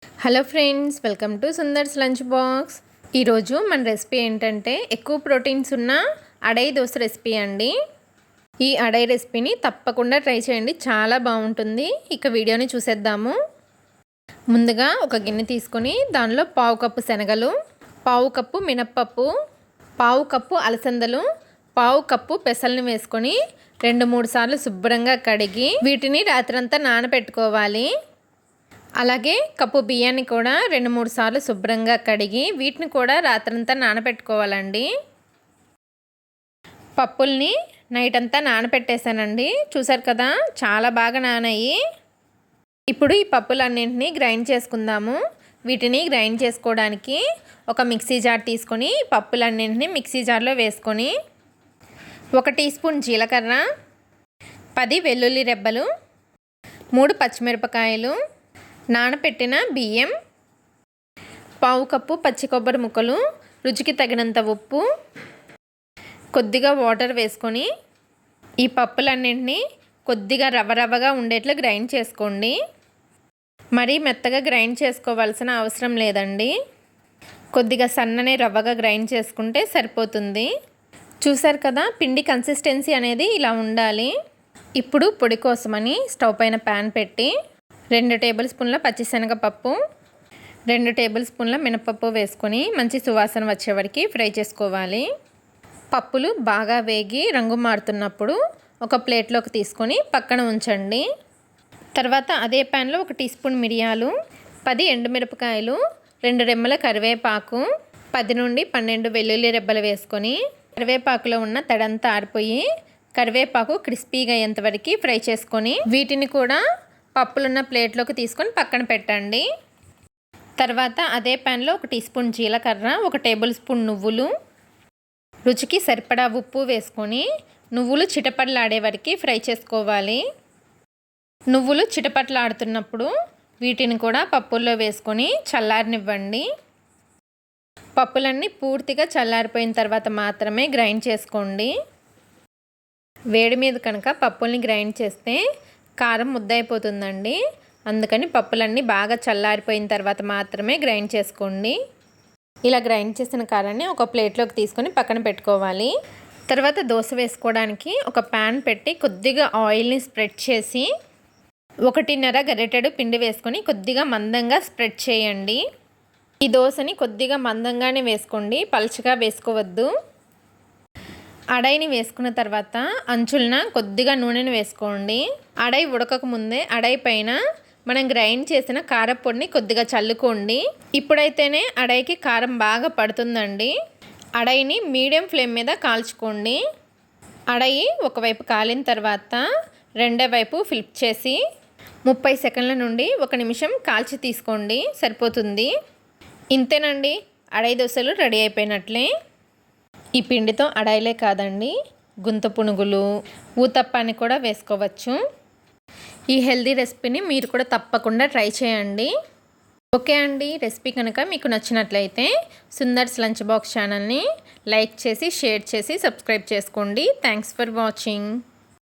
Hello friends, welcome to Sundar's lunch box. ఈరోజు మన recipe ఏంటంటే ఎక్కువ ప్రోటీన్స్ ఉన్న అడై దోశ రెసిపీ అండి. ఈ అడై రెసిపీని తప్పకుండా ట్రై చేయండి, చాలా బాగుంటుంది. ఇక వీడియోని చూసేద్దాము. ముందుగా ఒక గిన్నె తీసుకొని దానిలో పావు కప్పు శనగలు, పావు కప్పు మినప్పప్పు, పావు కప్పు అలసందలు, పావు కప్పు పెసల్ని వేసుకొని 2-3 సార్లు శుభ్రంగా కడిగి వీటిని రాత్రంతా నానబెట్టుకోవాలి. అలాగే కప్పు బియ్యాన్ని కూడా 2-3 సార్లు శుభ్రంగా కడిగి వీటిని కూడా రాత్రంతా నానబెట్టుకోవాలండి. పప్పుల్ని నైట్ అంతా నానబెట్టేశానండి. చూసారు కదా, చాలా బాగా నానాయి. ఇప్పుడు ఈ పప్పులన్నింటినీ గ్రైండ్ చేసుకుందాము. వీటిని గ్రైండ్ చేసుకోవడానికి ఒక మిక్సీ జార్ తీసుకొని పప్పులన్నింటినీ మిక్సీ జార్లో వేసుకొని 1 టీ స్పూన్ జీలకర్ర, 10 వెల్లుల్లి రెబ్బలు, 3 పచ్చిమిరపకాయలు, నానపెట్టిన బియ్యం, పావు కప్పు పచ్చి కొబ్బరి ముక్కలు, రుచికి తగినంత ఉప్పు, కొద్దిగా వాటర్ వేసుకొని ఈ పప్పులన్నింటినీ కొద్దిగా రవ్వగా ఉండేట్లు గ్రైండ్ చేసుకోండి. మరీ మెత్తగా గ్రైండ్ చేసుకోవాల్సిన అవసరం లేదండి. కొద్దిగా సన్నని రవ్వగా గ్రైండ్ చేసుకుంటే సరిపోతుంది. చూసారు కదా, పిండి కన్సిస్టెన్సీ అనేది ఇలా ఉండాలి. ఇప్పుడు పొడి కోసమని స్టవ్ పైన ప్యాన్ పెట్టి 2 టేబుల్ స్పూన్ల పచ్చిశనగపప్పు, 2 టేబుల్ స్పూన్ల మినపప్పు వేసుకొని మంచి సువాసన వచ్చే వరకు ఫ్రై చేసుకోవాలి. పప్పులు బాగా వేగి రంగు మారుతున్నప్పుడు ఒక ప్లేట్లోకి తీసుకొని పక్కన ఉంచండి. తర్వాత అదే ప్యాన్లో 1 టీ స్పూన్ మిరియాలు, 10 ఎండుమిరపకాయలు, 2 రెమ్మల కరివేపాకు, 10 నుండి 12 వెల్లుల్లి రెబ్బలు వేసుకొని కరివేపాకులో ఉన్న తడంతా ఆరిపోయి కరివేపాకు క్రిస్పీగా అయ్యేంతవరకు ఫ్రై చేసుకొని వీటిని కూడా పప్పులున్న ప్లేట్లోకి తీసుకొని పక్కన పెట్టండి. తర్వాత అదే ప్యాన్లో 1 టీ స్పూన్ జీలకర్ర, 1 టేబుల్ స్పూన్ నువ్వులు, రుచికి సరిపడా ఉప్పు వేసుకొని నువ్వులు చిటపటలాడే వరకు ఫ్రై చేసుకోవాలి. నువ్వులు చిటపటలాడుతున్నప్పుడు వీటిని కూడా పప్పుల్లో వేసుకొని చల్లారనివ్వండి. పప్పులన్నీ పూర్తిగా చల్లారిపోయిన తర్వాత మాత్రమే గ్రైండ్ చేసుకోండి. వేడి మీద కనుక పప్పుల్ని గ్రైండ్ చేస్తే కారం ముద్దయిపోతుందండి. అందుకని పప్పులన్నీ బాగా చల్లారిపోయిన తర్వాత మాత్రమే గ్రైండ్ చేసుకోండి. ఇలా గ్రైండ్ చేసిన కారాన్ని ఒక ప్లేట్లోకి తీసుకొని పక్కన పెట్టుకోవాలి. తర్వాత దోశ వేసుకోవడానికి ఒక ప్యాన్ పెట్టి కొద్దిగా ఆయిల్ని స్ప్రెడ్ చేసి 1.5 గరిటెడు పిండి వేసుకొని కొద్దిగా మందంగా స్ప్రెడ్ చేయండి. ఈ దోశని కొద్దిగా మందంగానే వేసుకోండి, పలుచగా వేసుకోవద్దు. అడైని వేసుకున్న తర్వాత అంచులన కొద్దిగా నూనెను వేసుకోండి. అడై ఉడకక ముందే అడై పైన మనం గ్రైండ్ చేసిన కారపొడిని కొద్దిగా చల్లుకోండి. ఇప్పుడైతేనే అడైకి కారం బాగా పడుతుందండి. అడైని మీడియం ఫ్లేమ్ మీద కాల్చుకోండి. అడై ఒకవైపు కాలిన తర్వాత రెండో వైపు ఫ్లిప్ చేసి 30 సెకండ్ల నుండి 1 నిమిషం కాల్చి తీసుకోండి, సరిపోతుంది. ఇంతేనండి, అడై దోశలు రెడీ అయిపోయినట్లే. ఈ పిండితో అడైలే కాదండి, గుంత పునుగులు, ఊతప్పాన్ని కూడా వేసుకోవచ్చు. ఈ హెల్దీ రెసిపీని మీరు కూడా తప్పకుండా ట్రై చేయండి. ఓకే అండి, రెసిపీ కనుక మీకు నచ్చినట్లయితే సుందర్స్ లంచ్ బాక్స్ ఛానల్ని లైక్ చేసి, షేర్ చేసి, సబ్స్క్రైబ్ చేసుకోండి. Thanks for watching.